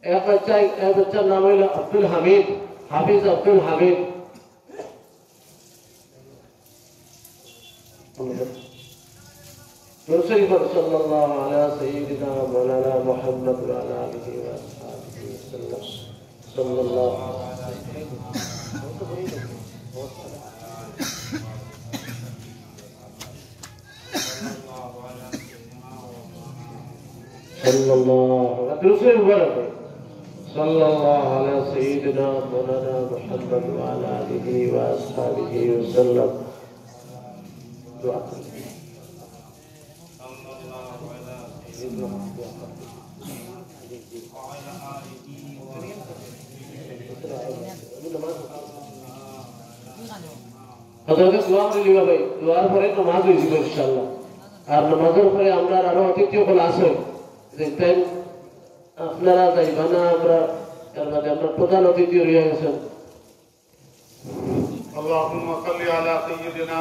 एक बच्चा नाम है अब्दुल हमीद, हाफिज अब्दुल हमीद। दूसरी पर सल्लल्लाहु अलैहि सय्यिदिना मौलाना मुहम्मद व अला आलिहि व अस्हाबिहि वसल्लम सल्लल्लाहु दूसरे मुबारक सल्लल्लाहु अलैहि सय्यिदिना मौलाना मुहम्मद व अला आलिहि व अस्हाबिहि वसल्लम। दुआ हजरत दुआ করে লিবা ভাই, দুয়ার পরে নামাজ হইছিল ইনশাআল্লাহ। আর নামাজের পরে আমরা আরো অতিথি হল আছে, দেখতেন আপনারা যাইবা না, আমরা এর মধ্যে আমরা প্রধান অতিথি হয়ে গেছেন। আল্লাহুম্মা সাল্লি আলা সাইয়্যিদিনা